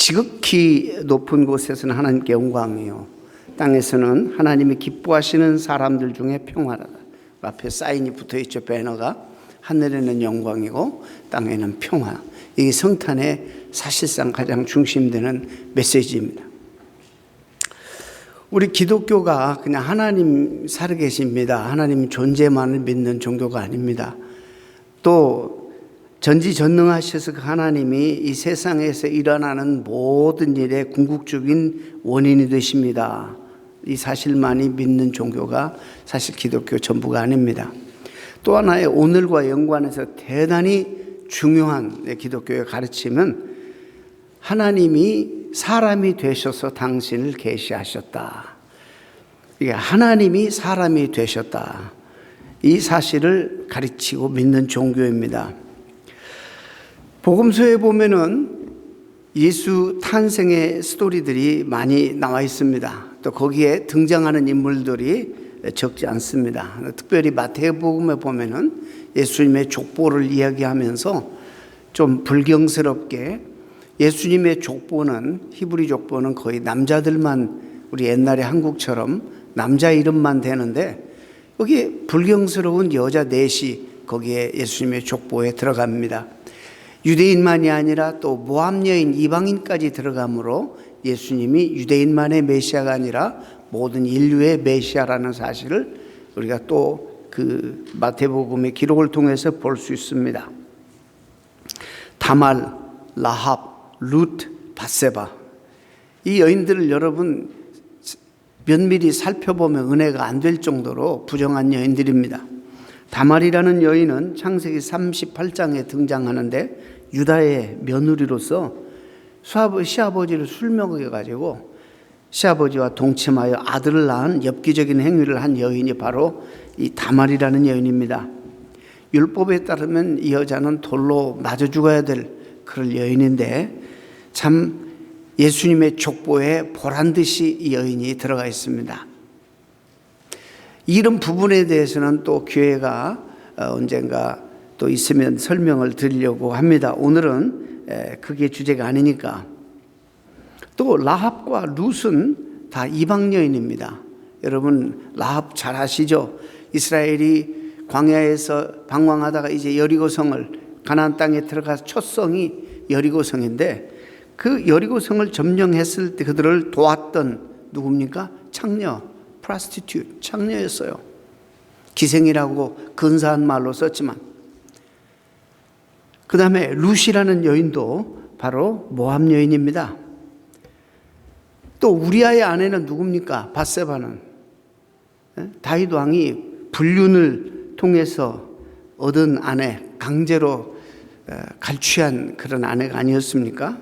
지극히 높은 곳에서는 하나님께 영광이요, 땅에서는 하나님이 기뻐하시는 사람들 중에 평화라. 앞에 사인이 붙어있죠. 배너가. 하늘에는 영광이고 땅에는 평화. 이게 성탄의 사실상 가장 중심되는 메시지입니다. 우리 기독교가 그냥 하나님 살아계십니다, 하나님 존재만을 믿는 종교가 아닙니다. 또 전지전능하셔서 그 하나님이 이 세상에서 일어나는 모든 일의 궁극적인 원인이 되십니다. 이 사실만이 믿는 종교가 사실 기독교 전부가 아닙니다. 또 하나의 오늘과 연관해서 대단히 중요한 기독교의 가르침은 하나님이 사람이 되셔서 당신을 계시하셨다. 이게 하나님이 사람이 되셨다. 이 사실을 가르치고 믿는 종교입니다. 복음서에 보면은 예수 탄생의 스토리들이 많이 나와 있습니다. 또 거기에 등장하는 인물들이 적지 않습니다. 특별히 마태복음에 보면은 예수님의 족보를 이야기하면서 좀 불경스럽게 예수님의 족보는, 히브리 족보는 거의 남자들만, 우리 옛날에 한국처럼 남자 이름만 되는데 여기에 불경스러운 여자 넷이 거기에 예수님의 족보에 들어갑니다. 유대인만이 아니라 또 모함 여인 이방인까지 들어가므로 예수님이 유대인만의 메시아가 아니라 모든 인류의 메시아라는 사실을 우리가 또 그 마태복음의 기록을 통해서 볼 수 있습니다. 다말, 라합, 룻, 밧세바, 이 여인들을 여러분 면밀히 살펴보면 은혜가 안 될 정도로 부정한 여인들입니다. 다말이라는 여인은 창세기 38장에 등장하는데 유다의 며느리로서 시아버지를 술 먹여가지고 시아버지와 동침하여 아들을 낳은 엽기적인 행위를 한 여인이 바로 이 다말이라는 여인입니다. 율법에 따르면 이 여자는 돌로 맞아 죽어야 될 그런 여인인데 참 예수님의 족보에 보란듯이 이 여인이 들어가 있습니다. 이런 부분에 대해서는 또 기회가 언젠가 또 있으면 설명을 드리려고 합니다. 오늘은 그게 주제가 아니니까. 또 라합과 룻은 다 이방 여인입니다. 여러분 라합 잘 아시죠? 이스라엘이 광야에서 방황하다가 이제 여리고성을, 가나안 땅에 들어가서 첫 성이 여리고성인데 그 여리고성을 점령했을 때 그들을 도왔던 누굽니까? 창녀, 프라스티튜트, 창녀였어요. 기생이라고 근사한 말로 썼지만, 그 다음에 룻이라는 여인도 바로 모함 여인입니다. 또 우리아의 아내는 누굽니까? 밧세바는 다윗 왕이 불륜을 통해서 얻은 아내, 강제로 갈취한 그런 아내가 아니었습니까?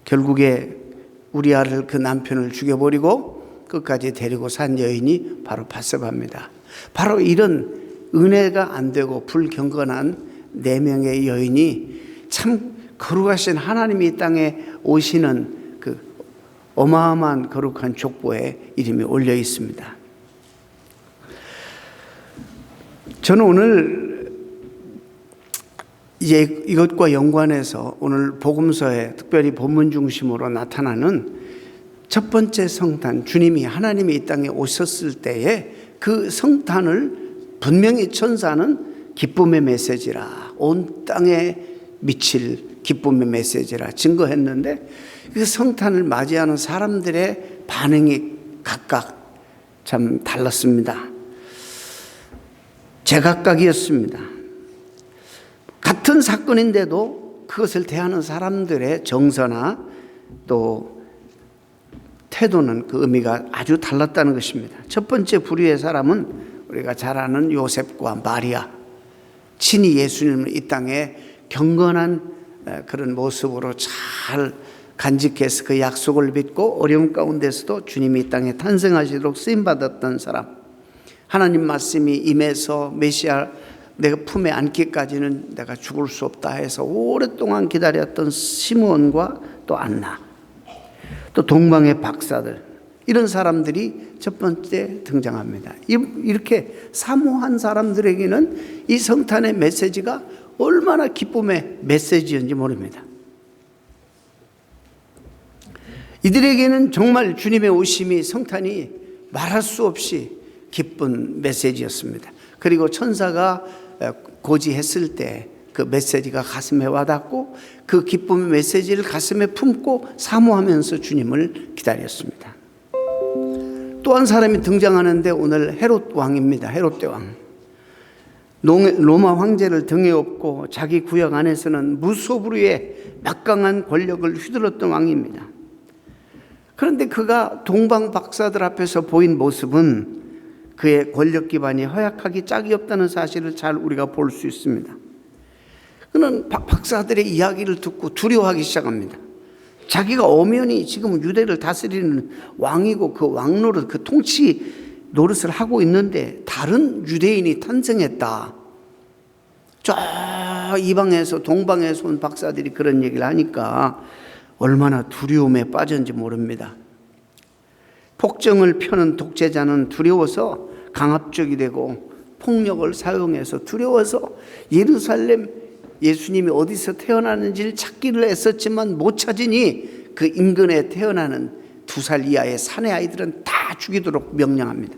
결국에 우리아를, 그 남편을 죽여버리고 끝까지 데리고 산 여인이 바로 밧세바입니다. 바로 이런 은혜가 안 되고 불경건한 4명의 여인이 참 거룩하신 하나님이 이 땅에 오시는 그 어마어마한 거룩한 족보에 이름이 올려 있습니다. 저는 오늘 이제 이것과 연관해서 오늘 복음서에 특별히 본문 중심으로 나타나는 첫 번째 성탄, 주님이, 하나님이 이 땅에 오셨을 때에 그 성탄을 분명히 천사는 기쁨의 메시지라, 온 땅에 미칠 기쁨의 메시지라 증거했는데 그 성탄을 맞이하는 사람들의 반응이 각각 참 달랐습니다. 제각각이었습니다. 같은 사건인데도 그것을 대하는 사람들의 정서나 또 태도는 그 의미가 아주 달랐다는 것입니다. 첫 번째 부류의 사람은 우리가 잘 아는 요셉과 마리아, 친히 예수님을 이 땅에 경건한 그런 모습으로 잘 간직해서 그 약속을 믿고 어려움 가운데서도 주님이 이 땅에 탄생하시도록 쓰임받았던 사람, 하나님 말씀이 임해서 메시아 내가 품에 안기까지는 내가 죽을 수 없다 해서 오랫동안 기다렸던 시므온과 또 안나, 또 동방의 박사들, 이런 사람들이 첫 번째 등장합니다. 이렇게 사모한 사람들에게는 이 성탄의 메시지가 얼마나 기쁨의 메시지인지 모릅니다. 이들에게는 정말 주님의 오심이 성탄이 말할 수 없이 기쁜 메시지였습니다. 그리고 천사가 고지했을 때 그 메시지가 가슴에 와닿고 그 기쁨의 메시지를 가슴에 품고 사모하면서 주님을 기다렸습니다. 또 한 사람이 등장하는데 오늘 헤롯 왕입니다. 헤롯 대왕. 로마 황제를 등에 업고 자기 구역 안에서는 무소불위의 막강한 권력을 휘둘렀던 왕입니다. 그런데 그가 동방 박사들 앞에서 보인 모습은 그의 권력 기반이 허약하기 짝이 없다는 사실을 잘 우리가 볼 수 있습니다. 그는 박사들의 이야기를 듣고 두려워하기 시작합니다. 자기가 엄연히 지금 유대를 다스리는 왕이고 그 왕노릇, 그 통치 노릇을 하고 있는데 다른 유대인이 탄생했다. 저 이방에서 동방에서 온 박사들이 그런 얘기를 하니까 얼마나 두려움에 빠졌는지 모릅니다. 폭정을 펴는 독재자는 두려워서 강압적이 되고 폭력을 사용해서 두려워서 예루살렘 예수님이 어디서 태어나는지를 찾기를 애썼지만 못 찾으니 그 인근에 태어나는 2살 이하의 사내 아이들은 다 죽이도록 명령합니다.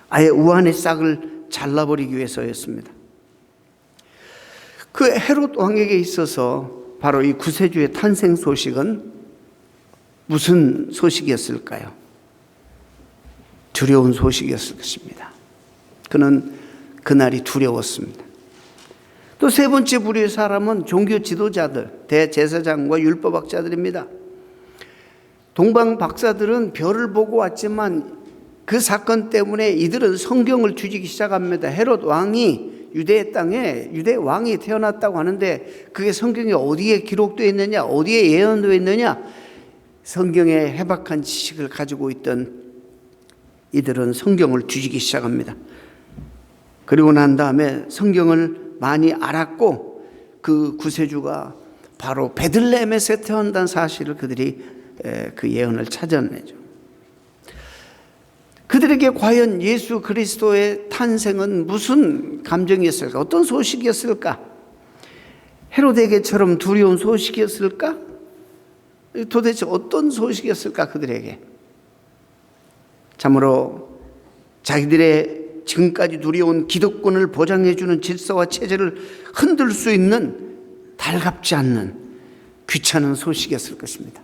아예 우한의 싹을 잘라버리기 위해서였습니다. 그 헤롯 왕에게 있어서 바로 이 구세주의 탄생 소식은 무슨 소식이었을까요? 두려운 소식이었을 것입니다. 그는 그날이 두려웠습니다. 또 세 번째 부류의 사람은 종교 지도자들, 대제사장과 율법학자들입니다. 동방 박사들은 별을 보고 왔지만 그 사건 때문에 이들은 성경을 뒤지기 시작합니다. 헤롯 왕이 유대 땅에 유대 왕이 태어났다고 하는데 그게 성경에 어디에 기록되어 있느냐, 어디에 예언되어 있느냐, 성경의 해박한 지식을 가지고 있던 이들은 성경을 뒤지기 시작합니다. 그리고 난 다음에 성경을 많이 알았고 그 구세주가 바로 베들레헴에서 태어난다는 사실을 그들이 그 예언을 찾아내죠. 그들에게 과연 예수 그리스도의 탄생은 무슨 감정이었을까? 어떤 소식이었을까? 헤롯에게처럼 두려운 소식이었을까? 도대체 어떤 소식이었을까 그들에게? 참으로 자기들의 지금까지 누려온 기득권을 보장해주는 질서와 체제를 흔들 수 있는 달갑지 않는 귀찮은 소식이었을 것입니다.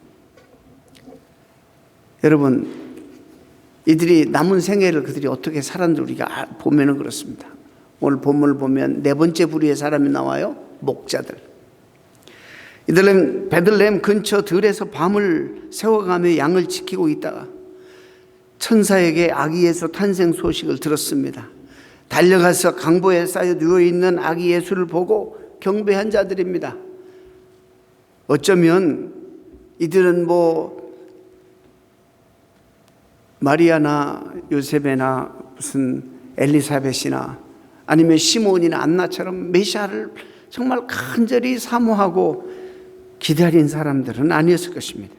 여러분, 이들이 남은 생애를 그들이 어떻게 살았는지 우리가 보면은 그렇습니다. 오늘 본문을 보면 네 번째 부류의 사람이 나와요. 목자들. 이들은 베들레헴 근처 들에서 밤을 새워가며 양을 지키고 있다가 천사에게 아기 예수 탄생 소식을 들었습니다. 달려가서 강보에 쌓여 누워있는 아기 예수를 보고 경배한 자들입니다. 어쩌면 이들은 마리아나 요셉이나 무슨 엘리사벳이나 아니면 시몬이나 안나처럼 메시아를 정말 간절히 사모하고 기다린 사람들은 아니었을 것입니다.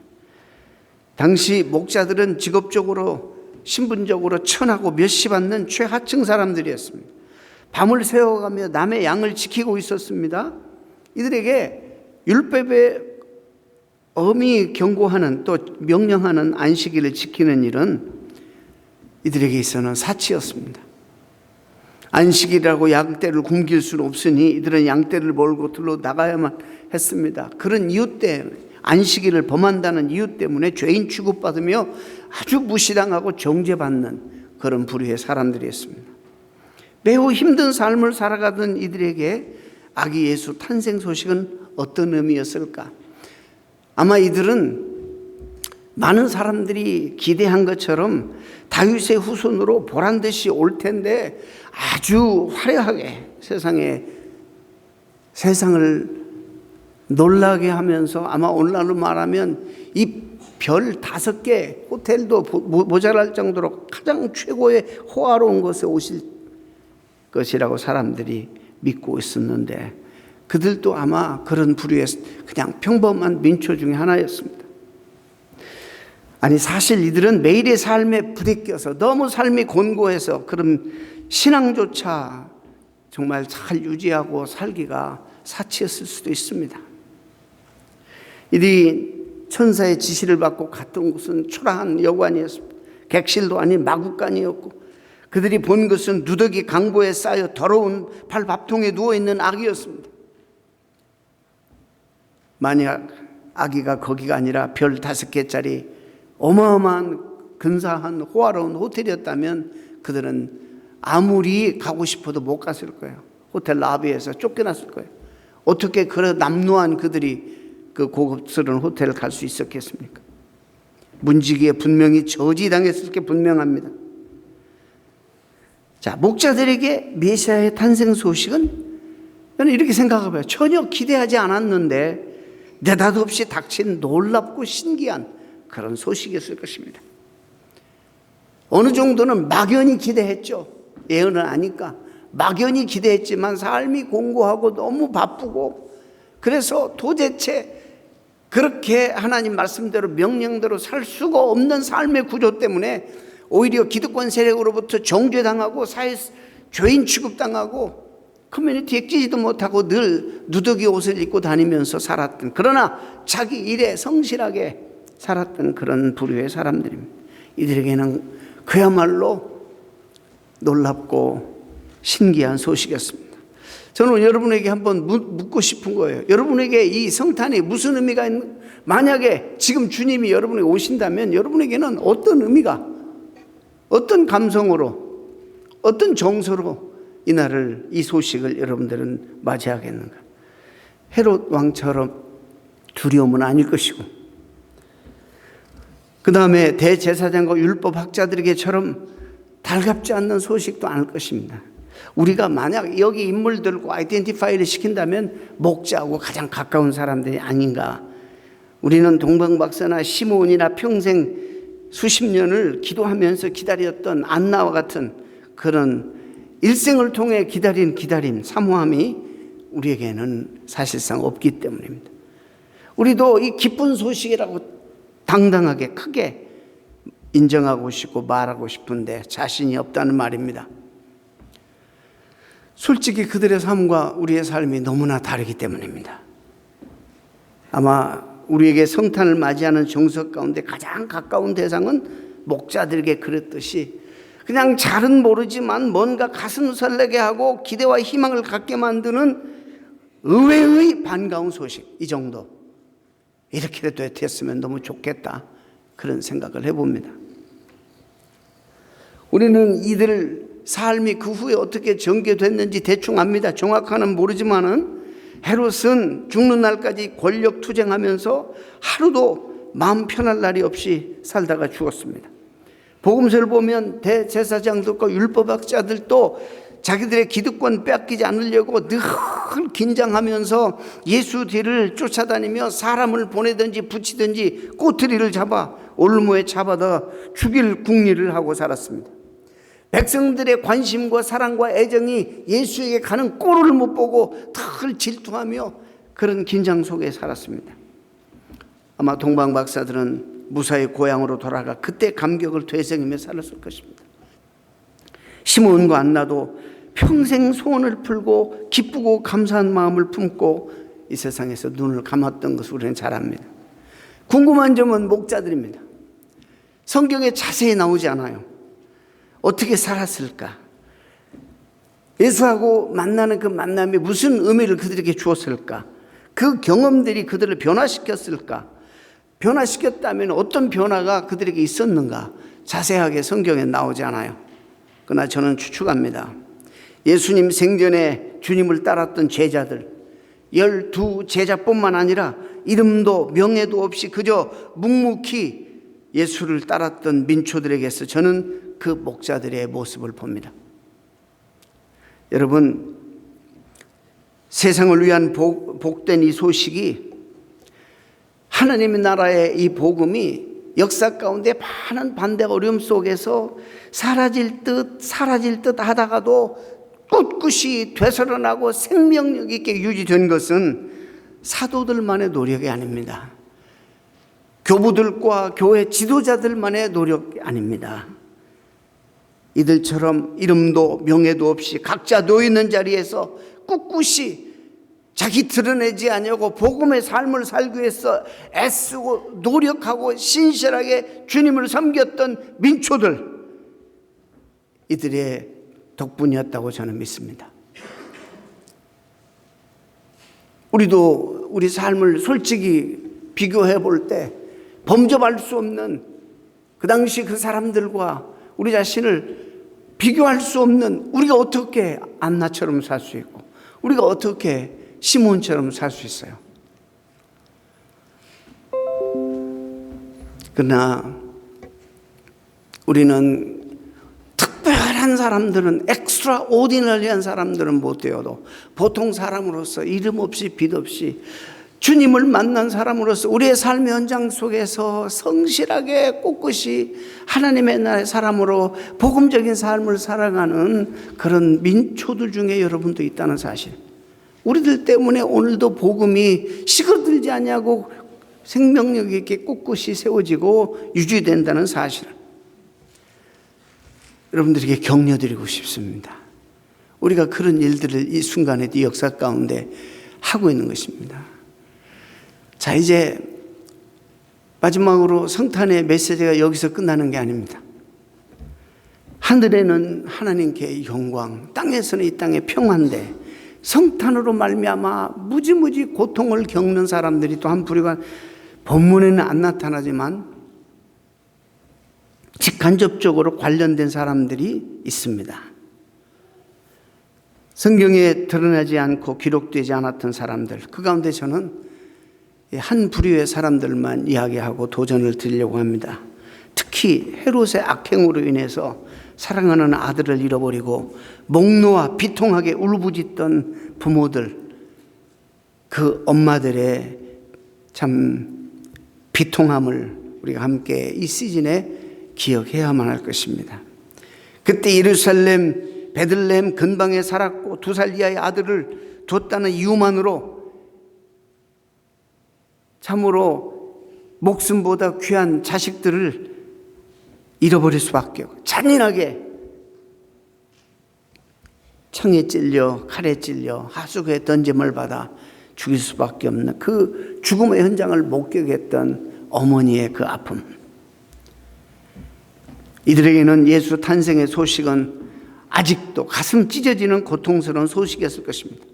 당시 목자들은 직업적으로 신분적으로 천하고 멸시받는 최하층 사람들이었습니다. 밤을 새워가며 남의 양을 지키고 있었습니다. 이들에게 율법에 엄히 경고하는 또 명령하는 안식일을 지키는 일은 이들에게 있어서는 사치였습니다. 안식일이라고 양떼를 굶길 수는 없으니 이들은 양떼를 몰고 들러 나가야만 했습니다. 그런 이유 때문에 안식일을 범한다는 이유 때문에 죄인 취급받으며 아주 무시당하고 정죄받는 그런 부류의 사람들이었습니다. 매우 힘든 삶을 살아가던 이들에게 아기 예수 탄생 소식은 어떤 의미였을까? 아마 이들은 많은 사람들이 기대한 것처럼 다윗의 후손으로 보란듯이 올 텐데 아주 화려하게 세상을 놀라게 하면서 아마 오늘날로 말하면 이 별 5개 호텔도 모자랄 정도로 가장 최고의 호화로운 곳에 오실 것이라고 사람들이 믿고 있었는데 그들도 아마 그런 부류의 그냥 평범한 민초 중에 하나였습니다. 아니 사실 이들은 매일의 삶에 부대껴서 너무 삶이 곤고해서 그런 신앙조차 정말 잘 유지하고 살기가 사치였을 수도 있습니다. 이들이 천사의 지시를 받고 갔던 곳은 초라한 여관이었습니다. 객실도 아닌 마구간이었고, 그들이 본 것은 누더기 강보에 쌓여 더러운 발밥통에 누워있는 아기였습니다. 만약 아기가 거기가 아니라 별 5개짜리 어마어마한 근사한 호화로운 호텔이었다면 그들은 아무리 가고 싶어도 못 갔을 거예요. 호텔 라비에서 쫓겨났을 거예요. 어떻게 그런 남루한 그들이 그 고급스러운 호텔을 갈 수 있었겠습니까? 문지기에 분명히 저지당했을 게 분명합니다. 자, 목자들에게 메시아의 탄생 소식은 저는 이렇게 생각해봐요. 전혀 기대하지 않았는데 느닷없이 닥친 놀랍고 신기한 그런 소식이었을 것입니다. 어느 정도는 막연히 기대했죠. 예언을 아니까 막연히 기대했지만 삶이 공고하고 너무 바쁘고, 그래서 도대체 그렇게 하나님 말씀대로 명령대로 살 수가 없는 삶의 구조 때문에 오히려 기득권 세력으로부터 정죄당하고 사회 죄인 취급당하고 커뮤니티에 끼지도 못하고 늘 누더기 옷을 입고 다니면서 살았던, 그러나 자기 일에 성실하게 살았던 그런 부류의 사람들입니다. 이들에게는 그야말로 놀랍고 신기한 소식이었습니다. 저는 여러분에게 한번 묻고 싶은 거예요. 여러분에게 이 성탄이 무슨 의미가 있는, 만약에 지금 주님이 여러분에게 오신다면 여러분에게는 어떤 의미가, 어떤 감성으로, 어떤 정서로 이날을, 이 소식을 여러분들은 맞이하겠는가? 헤롯 왕처럼 두려움은 아닐 것이고, 그 다음에 대제사장과 율법학자들에게처럼 달갑지 않는 소식도 아닐 것입니다. 우리가 만약 여기 인물들과 아이덴티파이를 시킨다면 목자하고 가장 가까운 사람들이 아닌가. 우리는 동방박사나 시므온이나 평생 수십 년을 기도하면서 기다렸던 안나와 같은 그런 일생을 통해 기다린 기다림, 사모함이 우리에게는 사실상 없기 때문입니다. 우리도 이 기쁜 소식이라고 당당하게 크게 인정하고 싶고 말하고 싶은데 자신이 없다는 말입니다. 솔직히 그들의 삶과 우리의 삶이 너무나 다르기 때문입니다. 아마 우리에게 성탄을 맞이하는 정석 가운데 가장 가까운 대상은 목자들에게 그랬듯이 그냥 잘은 모르지만 뭔가 가슴 설레게 하고 기대와 희망을 갖게 만드는 의외의 반가운 소식, 이 정도. 이렇게라도 됐으면 너무 좋겠다, 그런 생각을 해봅니다. 우리는 이들 삶이 그 후에 어떻게 전개됐는지 대충 압니다. 정확한은 모르지만은 헤롯은 죽는 날까지 권력 투쟁하면서 하루도 마음 편할 날이 없이 살다가 죽었습니다. 복음서를 보면 대제사장들과 율법학자들도 자기들의 기득권 뺏기지 않으려고 늘 긴장하면서 예수 뒤를 쫓아다니며 사람을 보내든지 붙이든지 꼬투리를 잡아 올무에 잡아다 죽일 궁리를 하고 살았습니다. 백성들의 관심과 사랑과 애정이 예수에게 가는 꼴을 못 보고 늘 질투하며 그런 긴장 속에 살았습니다. 아마 동방박사들은 무사히 고향으로 돌아가 그때 감격을 되새기며 살았을 것입니다. 시므온과 안나도 평생 소원을 풀고 기쁘고 감사한 마음을 품고 이 세상에서 눈을 감았던 것을 우리는 잘 압니다. 궁금한 점은 목자들입니다. 성경에 자세히 나오지 않아요. 어떻게 살았을까? 예수하고 만나는 그 만남이 무슨 의미를 그들에게 주었을까? 그 경험들이 그들을 변화시켰을까? 변화시켰다면 어떤 변화가 그들에게 있었는가? 자세하게 성경에 나오지 않아요. 그러나 저는 추측합니다. 예수님 생전에 주님을 따랐던 제자들, 12 제자뿐만 아니라 이름도 명예도 없이 그저 묵묵히 예수를 따랐던 민초들에게서 저는 그 목자들의 모습을 봅니다. 여러분, 세상을 위한 복된 이 소식이, 하나님의 나라의 이 복음이 역사 가운데 많은 반대와 어려움 속에서 사라질 듯 하다가도 꿋꿋이 되살아나고 생명력 있게 유지된 것은 사도들만의 노력이 아닙니다. 교부들과 교회 지도자들만의 노력이 아닙니다. 이들처럼 이름도 명예도 없이 각자 놓이는 자리에서 꿋꿋이 자기 드러내지 않냐고 복음의 삶을 살기 위해서 애쓰고 노력하고 신실하게 주님을 섬겼던 민초들, 이들의 덕분이었다고 저는 믿습니다. 우리도 우리 삶을 솔직히 비교해 볼 때 범접할 수 없는, 그 당시 그 사람들과 우리 자신을 비교할 수 없는, 우리가 어떻게 안나처럼 살 수 있고 우리가 어떻게 시몬처럼 살 수 있어요. 그러나 우리는 특별한 사람들은, 엑스트라 오디너리한 사람들은 못 되어도 보통 사람으로서 이름 없이 빛 없이 주님을 만난 사람으로서 우리의 삶의 현장 속에서 성실하게 꿋꿋이 하나님의 나라의 사람으로 복음적인 삶을 살아가는 그런 민초들 중에 여러분도 있다는 사실, 우리들 때문에 오늘도 복음이 시그러들지 않냐고 생명력 있게 꿋꿋이 세워지고 유지된다는 사실, 여러분들에게 격려드리고 싶습니다. 우리가 그런 일들을 이 순간에, 이 역사 가운데 하고 있는 것입니다. 자, 이제 마지막으로 성탄의 메시지가 여기서 끝나는 게 아닙니다. 하늘에는 하나님께 영광, 땅에서는 이 땅의 평안대, 성탄으로 말미암아 무지무지 고통을 겪는 사람들이 또 한 부류가 본문에는 안 나타나지만 직간접적으로 관련된 사람들이 있습니다. 성경에 드러나지 않고 기록되지 않았던 사람들, 그 가운데 저는 한 부류의 사람들만 이야기하고 도전을 드리려고 합니다. 특히 헤롯의 악행으로 인해서 사랑하는 아들을 잃어버리고 목놓아 비통하게 울부짖던 부모들, 그 엄마들의 참 비통함을 우리가 함께 이 시즌에 기억해야만 할 것입니다. 그때 예루살렘 베들레헴 근방에 살았고 2살 이하의 아들을 뒀다는 이유만으로 참으로 목숨보다 귀한 자식들을 잃어버릴 수밖에 없고, 잔인하게 창에 찔려 칼에 찔려 하수구에 던짐을 받아 죽일 수밖에 없는 그 죽음의 현장을 목격했던 어머니의 그 아픔, 이들에게는 예수 탄생의 소식은 아직도 가슴 찢어지는 고통스러운 소식이었을 것입니다.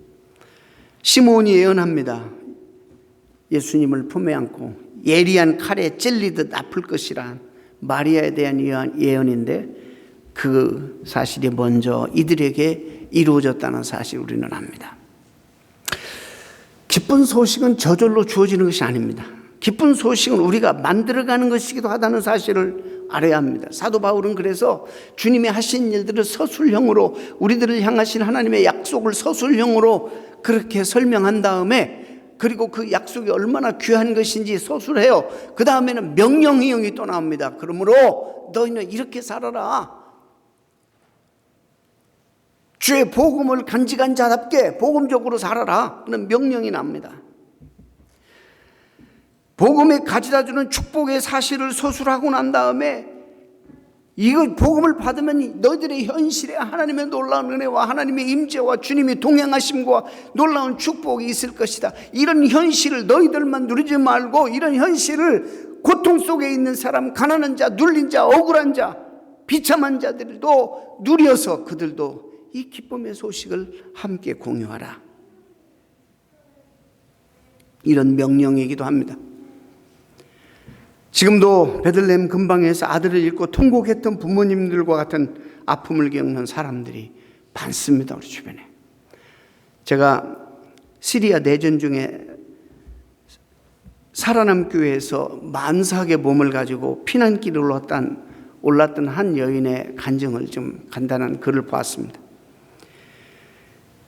시몬이 예언합니다. 예수님을 품에 안고 예리한 칼에 찔리듯 아플 것이라 마리아에 대한 예언인데 그 사실이 먼저 이들에게 이루어졌다는 사실을 우리는 압니다. 기쁜 소식은 저절로 주어지는 것이 아닙니다. 기쁜 소식은 우리가 만들어가는 것이기도 하다는 사실을 알아야 합니다. 사도 바울은 그래서 주님이 하신 일들을 서술형으로, 우리들을 향하신 하나님의 약속을 서술형으로 그렇게 설명한 다음에, 그리고 그 약속이 얼마나 귀한 것인지 서술해요. 그 다음에는 명령형이 또 나옵니다. 그러므로 너희는 이렇게 살아라. 주의 복음을 간직한 자답게 복음적으로 살아라. 그런 명령이 납니다. 복음에 가져다주는 축복의 사실을 서술하고 난 다음에 이거 복음을 받으면 너희들의 현실에 하나님의 놀라운 은혜와 하나님의 임재와 주님이 동행하심과 놀라운 축복이 있을 것이다. 이런 현실을 너희들만 누리지 말고 이런 현실을 고통 속에 있는 사람, 가난한 자, 눌린 자, 억울한 자, 비참한 자들도 누려서 그들도 이 기쁨의 소식을 함께 공유하라. 이런 명령이기도 합니다. 지금도 베들레헴 근방에서 아들을 잃고 통곡했던 부모님들과 같은 아픔을 겪는 사람들이 많습니다. 우리 주변에. 제가 시리아 내전 중에 살아남 교회에서 만삭의 몸을 가지고 피난길을 올랐던 한 여인의 간증을 좀 간단한 글을 보았습니다.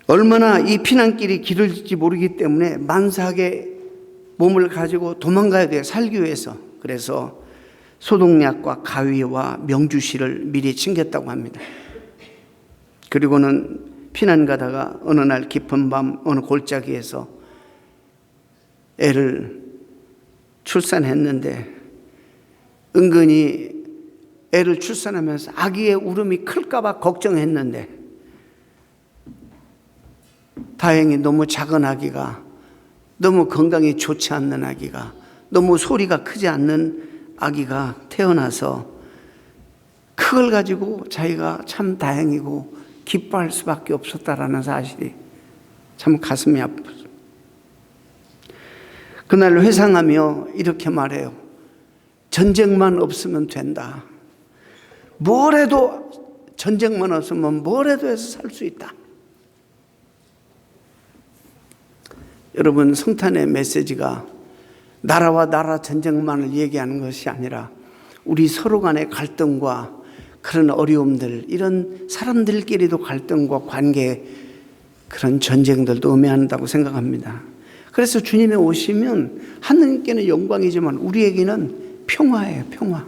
얼마나 이 피난길이 길을지 모르기 때문에 만삭의 몸을 가지고 도망가야 돼요. 살기 위해서. 그래서 소독약과 가위와 명주실을 미리 챙겼다고 합니다. 그리고는 피난 가다가 어느 날 깊은 밤 어느 골짜기에서 애를 출산했는데 은근히 애를 출산하면서 아기의 울음이 클까 봐 걱정했는데 다행히 너무 작은 아기가, 너무 건강이 좋지 않는 아기가, 너무 소리가 크지 않는 아기가 태어나서 그걸 가지고 자기가 참 다행이고 기뻐할 수밖에 없었다라는 사실이 참 가슴이 아팠어요. 그날 회상하며 이렇게 말해요. 전쟁만 없으면 된다. 뭘 해도, 전쟁만 없으면 뭘 해도 해서 살 수 있다. 여러분, 성탄의 메시지가 나라와 나라 전쟁만을 얘기하는 것이 아니라 우리 서로 간의 갈등과 그런 어려움들, 이런 사람들끼리도 갈등과 관계, 그런 전쟁들도 의미한다고 생각합니다. 그래서 주님이 오시면 하느님께는 영광이지만 우리에게는 평화예요. 평화,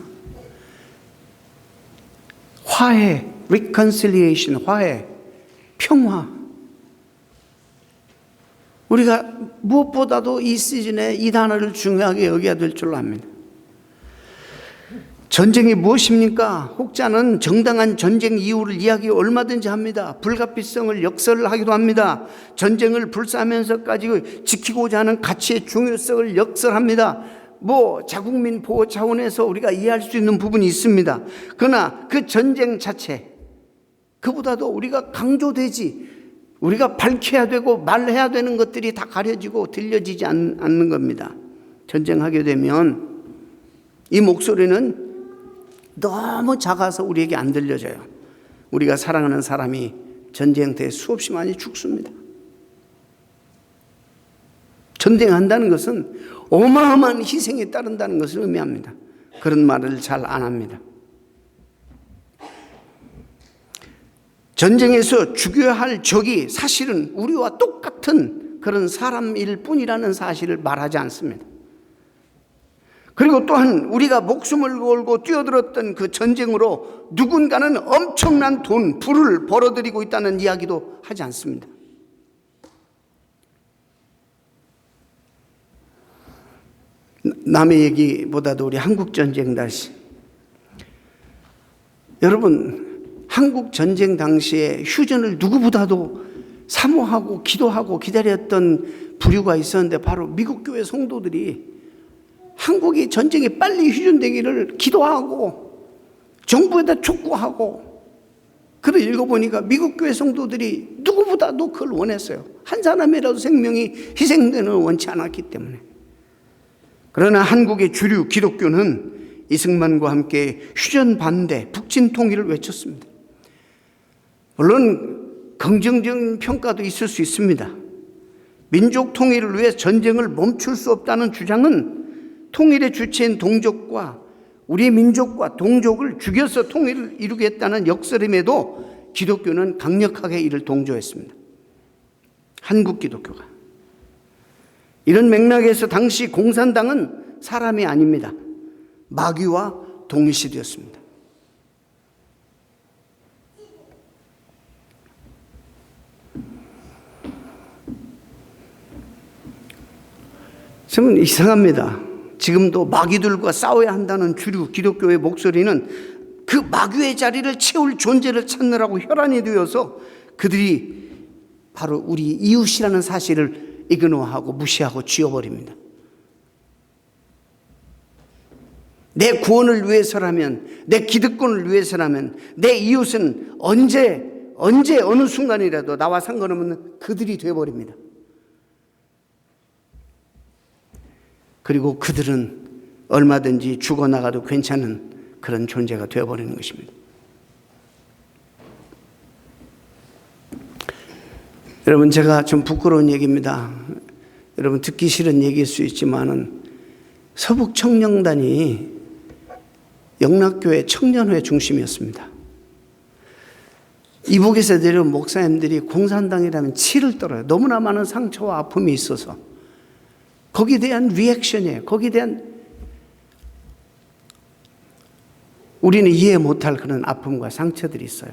화해, reconciliation, 화해, 평화. 우리가 무엇보다도 이 시즌에 이 단어를 중요하게 여겨야 될 줄로 압니다. 전쟁이 무엇입니까? 혹자는 정당한 전쟁 이유를 이야기 얼마든지 합니다. 불가피성을 역설을 하기도 합니다. 전쟁을 불사하면서까지 지키고자 하는 가치의 중요성을 역설합니다. 자국민 보호 차원에서 우리가 이해할 수 있는 부분이 있습니다. 그러나 그 전쟁 자체, 그보다도 우리가 강조되지, 우리가 밝혀야 되고 말해야 되는 것들이 다 가려지고 들려지지 않는 겁니다. 전쟁하게 되면 이 목소리는 너무 작아서 우리에게 안 들려져요. 우리가 사랑하는 사람이 전쟁터에 수없이 많이 죽습니다. 전쟁한다는 것은 어마어마한 희생이 따른다는 것을 의미합니다. 그런 말을 잘 안 합니다. 전쟁에서 죽여야 할 적이 사실은 우리와 똑같은 그런 사람일 뿐이라는 사실을 말하지 않습니다. 그리고 또한 우리가 목숨을 걸고 뛰어들었던 그 전쟁으로 누군가는 엄청난 돈, 부를 벌어들이고 있다는 이야기도 하지 않습니다. 남의 얘기보다도 우리 한국 전쟁 당시, 여러분, 한국 전쟁 당시에 휴전을 누구보다도 사모하고 기도하고 기다렸던 부류가 있었는데 바로 미국 교회 성도들이 한국이 전쟁이 빨리 휴전되기를 기도하고 정부에다 촉구하고, 그걸 읽어보니까 미국 교회 성도들이 누구보다도 그걸 원했어요. 한 사람이라도 생명이 희생되는 걸 원치 않았기 때문에. 그러나 한국의 주류 기독교는 이승만과 함께 휴전 반대, 북진 통일을 외쳤습니다. 물론 긍정적인 평가도 있을 수 있습니다. 민족 통일을 위해 전쟁을 멈출 수 없다는 주장은 통일의 주체인 동족과 우리 민족과 동족을 죽여서 통일을 이루겠다는 역설임에도 기독교는 강력하게 이를 동조했습니다. 한국 기독교가. 이런 맥락에서 당시 공산당은 사람이 아닙니다. 마귀와 동일시되었습니다. 저는 이상합니다. 지금도 마귀들과 싸워야 한다는 주류 기독교의 목소리는 그 마귀의 자리를 채울 존재를 찾느라고 혈안이 되어서 그들이 바로 우리 이웃이라는 사실을 이그노하고 무시하고 지워버립니다. 내 구원을 위해서라면, 내 기득권을 위해서라면 내 이웃은 언제 어느 순간이라도 나와 상관없는 그들이 되어버립니다. 그리고 그들은 얼마든지 죽어나가도 괜찮은 그런 존재가 되어버리는 것입니다. 여러분, 제가 좀 부끄러운 얘기입니다. 여러분, 듣기 싫은 얘기일 수 있지만은 서북청년단이 영락교회 청년회 중심이었습니다. 이북에서 내려온 목사님들이 공산당이라면 치를 떨어요. 너무나 많은 상처와 아픔이 있어서 거기에 대한 리액션이에요. 거기에 대한 우리는 이해 못할 그런 아픔과 상처들이 있어요.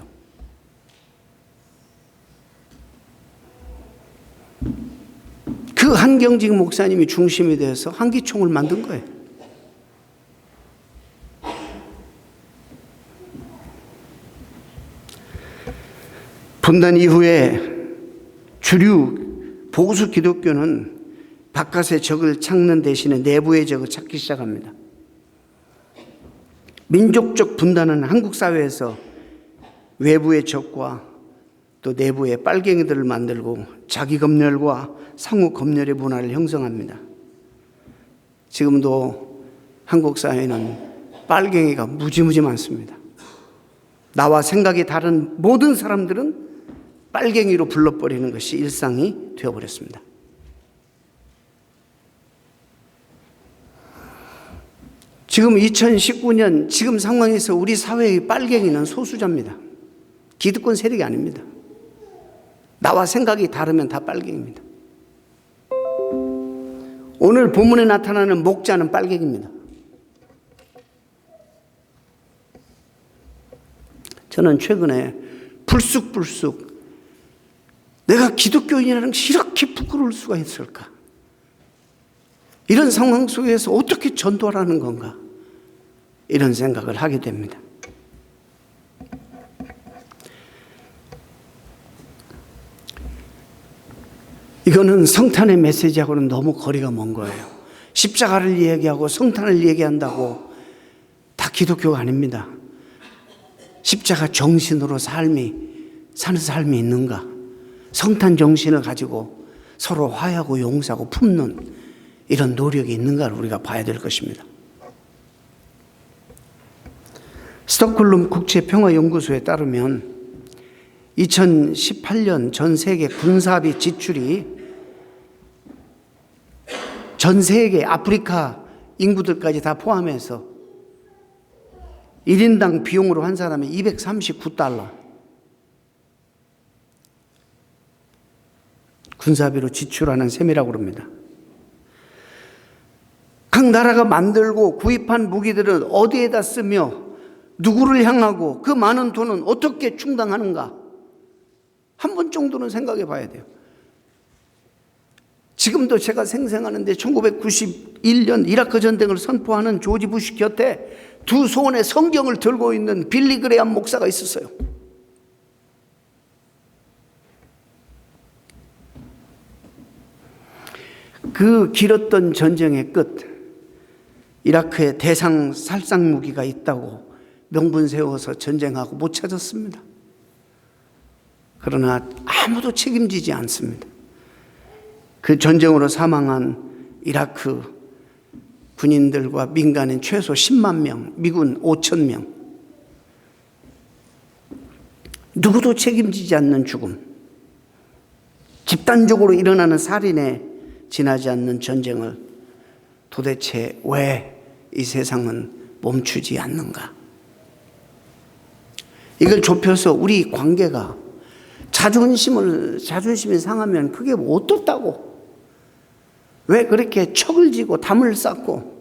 그 한경직 목사님이 중심이 되어서 한기총을 만든 거예요. 분단 이후에 주류 보수 기독교는 바깥의 적을 찾는 대신에 내부의 적을 찾기 시작합니다. 민족적 분단은 한국 사회에서 외부의 적과 또 내부의 빨갱이들을 만들고 자기 검열과 상호 검열의 문화를 형성합니다. 지금도 한국 사회는 빨갱이가 무지무지 많습니다. 나와 생각이 다른 모든 사람들은 빨갱이로 불러버리는 것이 일상이 되어버렸습니다. 지금 2019년 지금 상황에서 우리 사회의 빨갱이는 소수자입니다. 기득권 세력이 아닙니다. 나와 생각이 다르면 다 빨갱이입니다. 오늘 본문에 나타나는 목자는 빨갱이입니다. 저는 최근에 불쑥불쑥 내가 기독교인이라는 것이 이렇게 부끄러울 수가 있을까? 이런 상황 속에서 어떻게 전도하라는 건가? 이런 생각을 하게 됩니다. 이거는 성탄의 메시지하고는 너무 거리가 먼 거예요. 십자가를 이야기하고 성탄을 얘기한다고 다 기독교가 아닙니다. 십자가 정신으로 사는 삶이 있는가? 성탄 정신을 가지고 서로 화해하고 용서하고 품는 이런 노력이 있는가를 우리가 봐야 될 것입니다. 스톡홀름 국제평화연구소에 따르면 2018년 전 세계 군사비 지출이 전 세계 아프리카 인구들까지 다 포함해서 1인당 비용으로 한 사람이 $239 군사비로 지출하는 셈이라고 합니다. 각 나라가 만들고 구입한 무기들은 어디에다 쓰며 누구를 향하고 그 많은 돈은 어떻게 충당하는가? 한 번 정도는 생각해 봐야 돼요. 지금도 제가 생생하는데 1991년 이라크 전쟁을 선포하는 조지 부시 곁에 두 손에 성경을 들고 있는 빌리 그레이엄 목사가 있었어요. 그 길었던 전쟁의 끝, 이라크에 대상 살상 무기가 있다고 명분 세워서 전쟁하고 못 찾았습니다. 그러나 아무도 책임지지 않습니다. 그 전쟁으로 사망한 이라크 군인들과 민간인 최소 10만 명, 미군 5천 명. 누구도 책임지지 않는 죽음. 집단적으로 일어나는 살인에 지나지 않는 전쟁을 도대체 왜 이 세상은 멈추지 않는가? 이걸 좁혀서 우리 관계가 자존심이 상하면 그게 뭐 어떻다고? 왜 그렇게 척을 지고 담을 쌓고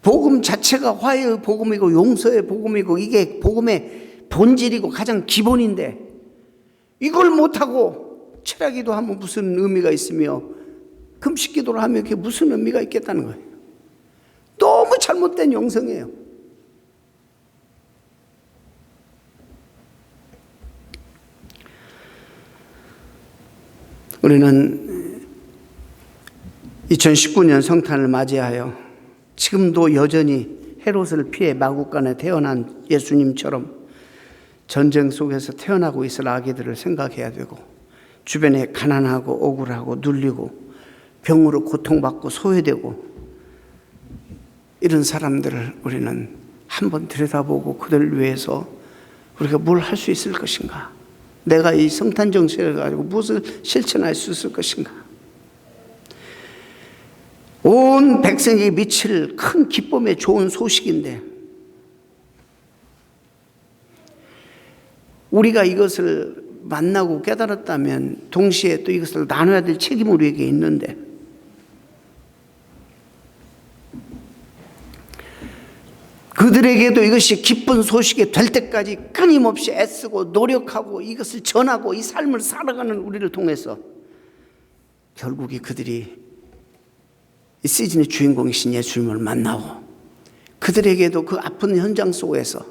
복음 자체가 화해의 복음이고 용서의 복음이고 이게 복음의 본질이고 가장 기본인데 이걸 못하고 철야기도 하면 무슨 의미가 있으며 금식기도를 하면 그게 무슨 의미가 있겠다는 거예요. 너무 잘못된 영성이에요. 우리는 2019년 성탄을 맞이하여 지금도 여전히 헤롯을 피해 마국간에 태어난 예수님처럼 전쟁 속에서 태어나고 있을 아기들을 생각해야 되고 주변에 가난하고 억울하고 눌리고 병으로 고통받고 소외되고 이런 사람들을 우리는 한번 들여다보고 그들을 위해서 우리가 뭘 할 수 있을 것인가? 내가 이 성탄 정신을 가지고 무엇을 실천할 수 있을 것인가? 온 백성에게 미칠 큰 기쁨의 좋은 소식인데 우리가 이것을 만나고 깨달았다면 동시에 또 이것을 나눠야 될 책임이 우리에게 있는데 그들에게도 이것이 기쁜 소식이 될 때까지 끊임없이 애쓰고 노력하고 이것을 전하고 이 삶을 살아가는 우리를 통해서 결국에 그들이 이 시즌의 주인공이신 예수님을 만나고 그들에게도 그 아픈 현장 속에서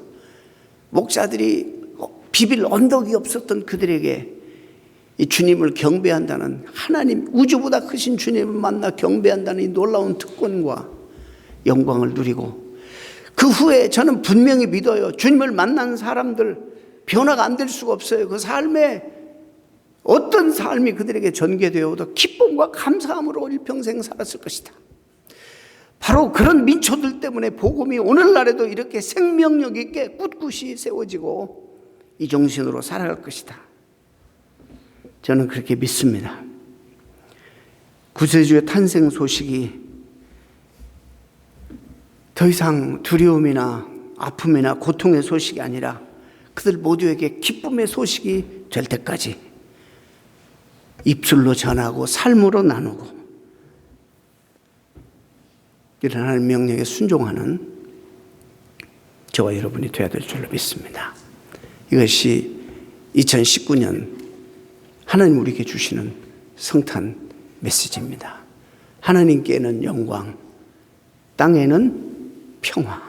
목자들이 비빌 언덕이 없었던 그들에게 이 주님을 경배한다는, 하나님 우주보다 크신 주님을 만나 경배한다는 이 놀라운 특권과 영광을 누리고, 그 후에 저는 분명히 믿어요. 주님을 만난 사람들 변화가 안 될 수가 없어요. 그 삶에 어떤 삶이 그들에게 전개되어도 기쁨과 감사함으로 일평생 살았을 것이다. 바로 그런 민초들 때문에 복음이 오늘날에도 이렇게 생명력 있게 꿋꿋이 세워지고 이 정신으로 살아갈 것이다. 저는 그렇게 믿습니다. 구세주의 탄생 소식이 더 이상 두려움이나 아픔이나 고통의 소식이 아니라 그들 모두에게 기쁨의 소식이 될 때까지 입술로 전하고 삶으로 나누고 일어나는 명령에 순종하는 저와 여러분이 되어야 될 줄로 믿습니다. 이것이 2019년 하나님 우리에게 주시는 성탄 메시지입니다. 하나님께는 영광, 땅에는 평화,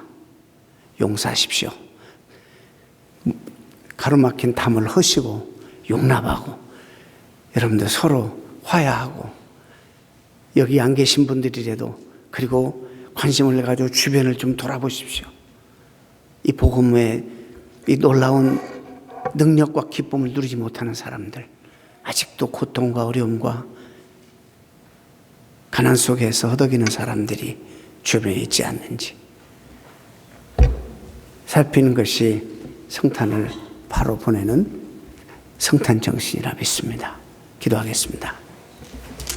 용서하십시오. 가로막힌 담을 허시고 용납하고 여러분들 서로 화해하고, 여기 안 계신 분들이라도 그리고 관심을 가지고 주변을 좀 돌아보십시오. 이 복음의 이 놀라운 능력과 기쁨을 누리지 못하는 사람들, 아직도 고통과 어려움과 가난 속에서 허덕이는 사람들이 주변에 있지 않는지 살피는 것이 성탄을 바로 보내는 성탄 정신이라 믿습니다. 기도하겠습니다.